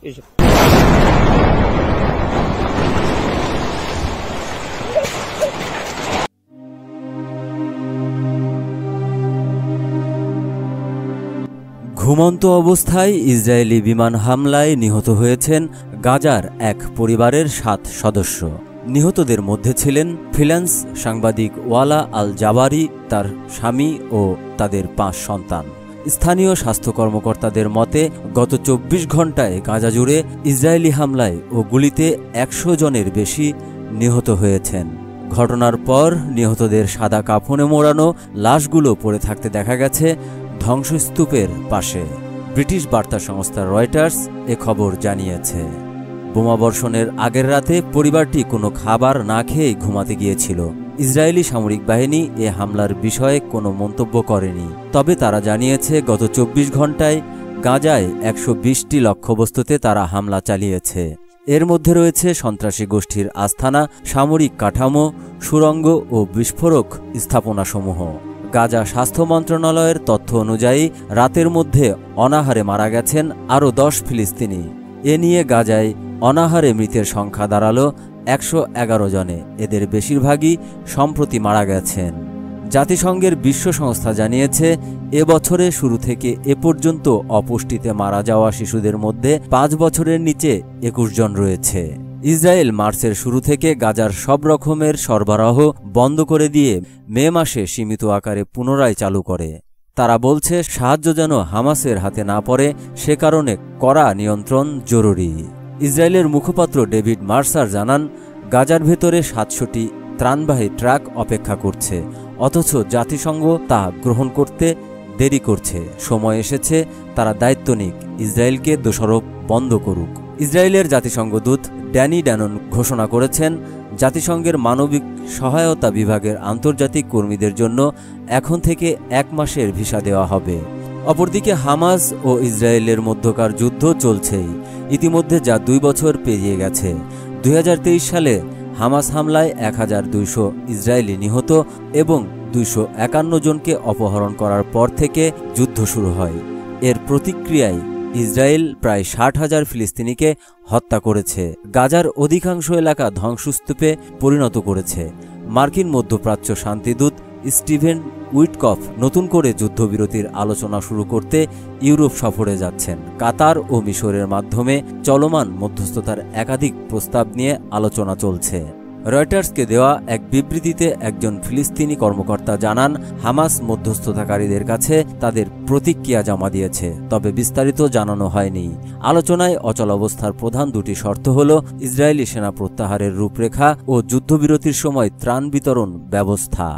এইসব। ঘুমন্ত অবস্থায় ইসরায়েলি বিমান হামলায় নিহত হয়েছেন গাজার এক পরিবারের 7 সদস্য। নিহতদের মধ্যে ছিলেন ফ্রিল্যান্স সাংবাদিক ওয়ালা আল জাবারি, তার স্বামী ও তাদের 5 সন্তান। স্থানীয় স্বাস্থ্য কর্মকর্তাদের মতে গত 24 ঘণ্টায় গাজা জুড়ে ইসরায়েলি হামলায় ও গুলিতে 100 জনের বেশি নিহত হয়েছেন। ঘটনার পর নিহতদের সাদা কাফনে মোড়ানো লাশগুলো পড়ে থাকতে দেখা গেছে ধ্বংসস্তূপের পাশে। ব্রিটিশ বার্তা সংস্থা রয়টার্স এ খবর জানিয়েছে। বোমাবর্ষণের আগের রাতে পরিবারটি কোনো খাবার না খেয়ে ঘুমাতে গিয়েছিল। ইসরায়েলি সামরিক বাহিনী এ হামলার বিষয়ে কোনো মন্তব্য করেনি, তবে তারা জানিয়েছে গত 24 ঘণ্টায় গাজায় 120টি লক্ষ্যবস্তুতে তারা হামলা চালিয়েছে। এর মধ্যে রয়েছে সন্ত্রাসী গোষ্ঠীর আস্তানা, সামরিক কাঠামো, সুড়ঙ্গ ও বিস্ফোরক স্থাপনাসমূহ। গাজা স্বাস্থ্য মন্ত্রণালয়ের তথ্য অনুযায়ী রাতের মধ্যে অনাহারে মারা গেছেন আরও 10 ফিলিস্তিনি। এ নিয়ে গাজায় অনাহারে মৃতের সংখ্যা দাঁড়ালো 111 জনে। এদের বেশিরভাগই সম্প্রতি মারা গেছেন। জাতিসংঘের বিশ্ব সংস্থা জানিয়েছে এবছরের শুরু থেকে এ পর্যন্ত অপুষ্টিতে মারা যাওয়া শিশুদের মধ্যে 5 বছরের নিচে 21 জন রয়েছে। ইসরায়েল মার্চের শুরু থেকে গাজার সব রকমের সরবরাহ বন্ধ করে দিয়ে মে মাসে সীমিত আকারে পুনরায় চালু করে। তারা বলছে সাহায্য যেন হামাসের হাতে না পড়ে, সে কারণে কড়া নিয়ন্ত্রণ জরুরি। ইসরায়েলের মুখপাত্র ডেভিড মার্সার জানান, গাজার ভেতরে 700টি ত্রাণবাহী ট্রাক অপেক্ষা করছে, অথচ জাতিসংঘ তা গ্রহণ করতে দেরি করছে। সময় এসেছে তারা দায়িত্ব নিক, ইসরায়েলকে দোষারোপ বন্ধ করুক। ইসরায়েলের জাতিসংঘ দূত ড্যানি ড্যানন ঘোষণা করেছেন, জাতিসংঘের মানবিক সহায়তা বিভাগের আন্তর্জাতিক কর্মীদের জন্য এখন থেকে 1 মাসের ভিসা দেওয়া হবে। অপরদিকে হামাস ও ইসরায়েলের মধ্যকার যুদ্ধ চলছেই, ইতিমধ্যে যা 2 বছর পেরিয়ে গেছে। 2023 সালে হামাস হামলায় 1200 ইসরায়েলি নিহত এবং 251 জনকে অপহরণ করার পর থেকে যুদ্ধ শুরু হয়। এর প্রতিক্রিয়ায় ইসরায়েল প্রায় 60,000 ফিলিস্তিনিকে হত্যা করেছে, গাজার অধিকাংশ এলাকা ধ্বংসস্তূপে পরিণত করেছে। মার্কিন মধ্যপ্রাচ্য শান্তিদূত স্টিভেন উইটকফ নতুন করে যুদ্ধবিরতির আলোচনা শুরু করতে ইউরোপ সফরে যাচ্ছেন। কাতার ও মিশরের মাধ্যমে চলমান মধ্যস্থতার একাধিক প্রস্তাব নিয়ে আলোচনা চলছে। রয়টার্সকে দেওয়া এক বিবৃতিতে একজন ফিলিস্তিনি কর্মকর্তা জানান, হামাস মধ্যস্থতাকারীদের কাছে তাদের প্রতিক্রিয়া জমা দিয়েছে, তবে বিস্তারিত জানানো হয়নি। আলোচনায় অচলাবস্থার প্রধান 2টি শর্ত হল ইসরায়েলি সেনা প্রত্যাহারের রূপরেখা ও যুদ্ধবিরতির সময় ত্রাণ বিতরণ ব্যবস্থা।